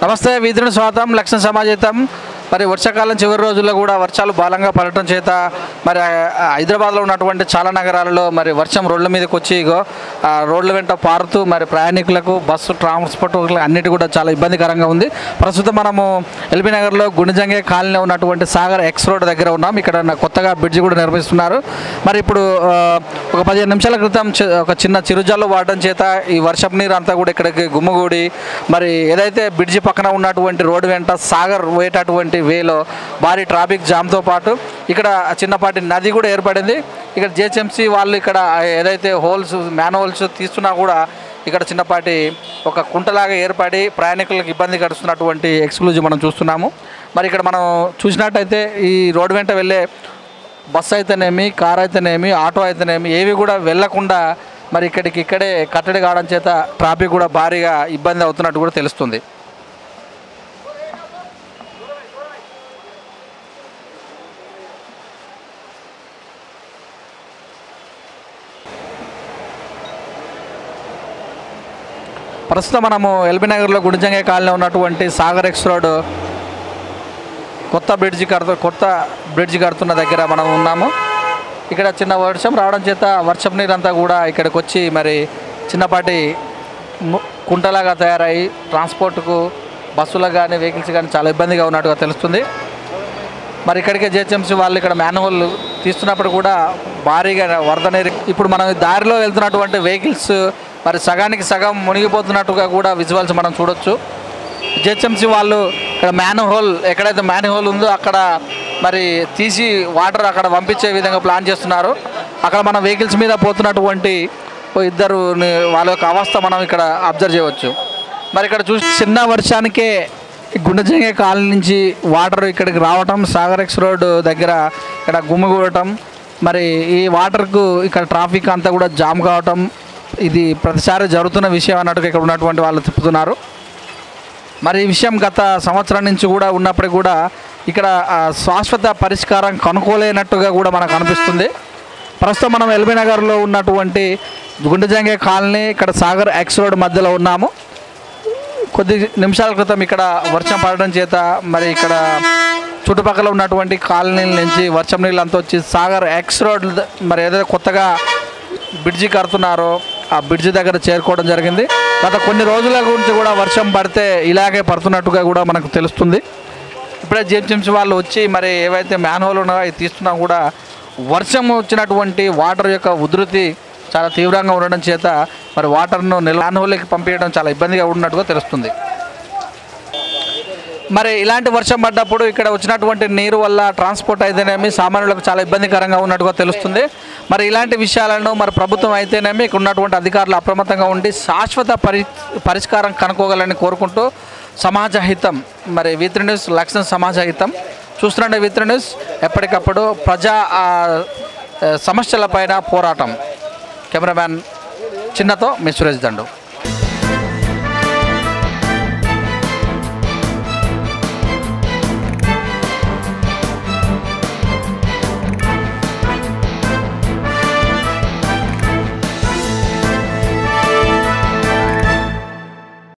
నమస్తే వీధుని స్వాగతం లక్ష్మణ సమాజం మరి వర్షాకాలం చివరి రోజుల్లో కూడా వర్షాలు బలంగా పడటం చేత మరి హైదరాబాద్లో ఉన్నటువంటి చాలా నగరాలలో మరి వర్షం రోడ్ల మీదకి వచ్చి రోడ్ల వెంట పారుతూ మరి ప్రయాణికులకు బస్సు ట్రాన్స్పోర్ట్ అన్నిటి కూడా చాలా ఇబ్బందికరంగా ఉంది. ప్రస్తుతం మనము ఎల్బీ నగర్లో గుండెజంగే కాలనీలో ఉన్నటువంటి సాగర్ ఎక్స్ రోడ్ దగ్గర ఉన్నాం. ఇక్కడ కొత్తగా బ్రిడ్జి కూడా నిర్మిస్తున్నారు. మరి ఇప్పుడు ఒక 15 నిమిషాల క్రితం ఒక చిన్న చిరుజల్లు వాడడం చేత ఈ వర్షపు నీరు అంతా కూడా ఇక్కడికి గుమ్మగూడి మరి ఏదైతే బ్రిడ్జి పక్కన ఉన్నటువంటి రోడ్డు వెంట సాగర్ పోయేటటువంటి వేలో భారీ ట్రాఫిక్ జామ్తో పాటు ఇక్కడ చిన్నపాటి నది కూడా ఏర్పడింది. ఇక్కడ జిహెచ్ఎంసీ వాళ్ళు ఇక్కడ ఏదైతే హోల్స్ మ్యాన్ హోల్స్ తీస్తున్నా కూడా ఇక్కడ చిన్నపాటి ఒక కుంటలాగా ఏర్పడి ప్రయాణికులకు ఇబ్బంది కలుస్తున్నటువంటి ఎక్స్క్లూజివ్ మనం చూస్తున్నాము. మరి ఇక్కడ మనం చూసినట్టయితే ఈ రోడ్డు వెంట వెళ్ళే బస్సు అయితేనేమి, కార్ అయితేనేమి, ఆటో అయితేనేమి ఏవి కూడా వెళ్లకుండా మరి ఇక్కడే కట్టడి కావడం చేత ట్రాఫిక్ కూడా భారీగా ఇబ్బంది అవుతున్నట్టు కూడా తెలుస్తుంది. ప్రస్తుతం మనము ఎల్బీ నగర్లో గుండెజంగే కాలనీలో ఉన్నటువంటి సాగర్ ఎక్స్ రోడ్ కొత్త బ్రిడ్జి కడుతున్న దగ్గర మనం ఉన్నాము. ఇక్కడ చిన్న వర్షం రావడం చేత వర్షపు నీరంతా కూడా ఇక్కడికి వచ్చి మరి చిన్నపాటి కుంటలాగా తయారయ్యి ట్రాన్స్పోర్ట్కు బస్సులకు కానీ వెహికల్స్ కానీ చాలా ఇబ్బందిగా ఉన్నట్టుగా తెలుస్తుంది. మరి ఇక్కడికే జిహెచ్ఎంసీ వాళ్ళు ఇక్కడ మ్యాన్హోల్ తీస్తున్నప్పుడు కూడా భారీగా వరద నీరు ఇప్పుడు మనం దారిలో వెళ్తున్నటువంటి వెహికల్స్ మరి సగానికి సగం మునిగిపోతున్నట్టుగా కూడా విజువల్స్ మనం చూడొచ్చు. జిహెచ్ఎంసీ వాళ్ళు ఇక్కడ ఎక్కడైతే మ్యాన్హోల్ ఉందో అక్కడ మరి తీసి వాటర్ అక్కడ పంపించే విధంగా ప్లాన్ చేస్తున్నారు. అక్కడ మన వెహికల్స్ మీద పోతున్నటువంటి ఇద్దరు వాళ్ళ యొక్క అవస్థ మనం ఇక్కడ అబ్జర్వ్ చేయవచ్చు. మరి ఇక్కడ చూసి చిన్న వర్షానికే గుండెజంగే కాలనీ నుంచి వాటర్ ఇక్కడికి రావటం, సాగర్ ఎక్స్ రోడ్ దగ్గర ఇక్కడ గుమిగూడటం, మరి ఈ వాటర్కు ఇక్కడ ట్రాఫిక్ అంతా కూడా జామ్ కావటం ఇది ప్రతిసారి జరుగుతున్న విషయం అన్నట్టుగా ఇక్కడ ఉన్నటువంటి వాళ్ళు చెప్తున్నారు. మరి ఈ విషయం గత సంవత్సరం నుంచి కూడా ఉన్నప్పటికీ కూడా ఇక్కడ శాశ్వత పరిష్కారం కనుక్కోలేనట్టుగా కూడా మనకు అనిపిస్తుంది. ప్రస్తుతం మనం ఎల్బీ నగర్లో ఉన్నటువంటి గుండెజంగే కాలనీ ఇక్కడ సాగర్ ఎక్స్ రోడ్ మధ్యలో ఉన్నాము. కొద్ది నిమిషాల క్రితం ఇక్కడ వర్షం పడడం చేత మరి ఇక్కడ చుట్టుపక్కల ఉన్నటువంటి కాలనీల నుంచి వర్షం నీళ్ళు అంతా వచ్చి సాగర్ ఎక్స్ రోడ్ మరి ఏదైతే కొత్తగా బ్రిడ్జి కడుతున్నారో ఆ బ్రిడ్జి దగ్గర చేరుకోవడం జరిగింది. గత కొన్ని రోజుల గురించి కూడా వర్షం పడితే ఇలాగే పడుతున్నట్టుగా కూడా మనకు తెలుస్తుంది. ఇప్పుడే జిహెచ్ఎంసీ వాళ్ళు వచ్చి మరి ఏవైతే మ్యాన్హోల్ ఉన్నాయో అవి తీస్తున్నా కూడా వర్షం వచ్చినటువంటి వాటర్ యొక్క ఉధృతి చాలా తీవ్రంగా ఉండడం చేత మరి వాటర్ను మ్యాన్హోల్కి పంపించడం చాలా ఇబ్బందిగా ఉన్నట్టుగా తెలుస్తుంది. మరి ఇలాంటి వర్షం పడ్డప్పుడు ఇక్కడ వచ్చినటువంటి నీరు వల్ల ట్రాన్స్పోర్ట్ అయితేనేమి సామాన్యులకు చాలా ఇబ్బందికరంగా ఉన్నట్టుగా తెలుస్తుంది. మరి ఇలాంటి విషయాలను మరి ప్రభుత్వం అయితేనేమి ఇక్కడ ఉన్నటువంటి అధికారులు అప్రమత్తంగా ఉండి శాశ్వత పరిష్కారం కనుక్కోగలని కోరుకుంటూ సమాజ హితం మరి V3 న్యూస్ లక్ష్మణ సమాజ హితం చూస్తుండే V3 న్యూస్ ఎప్పటికప్పుడు ప్రజా సమస్యలపైన పోరాటం. కెమెరామ్యాన్ చిన్నతో మీ సురేష్ దండు.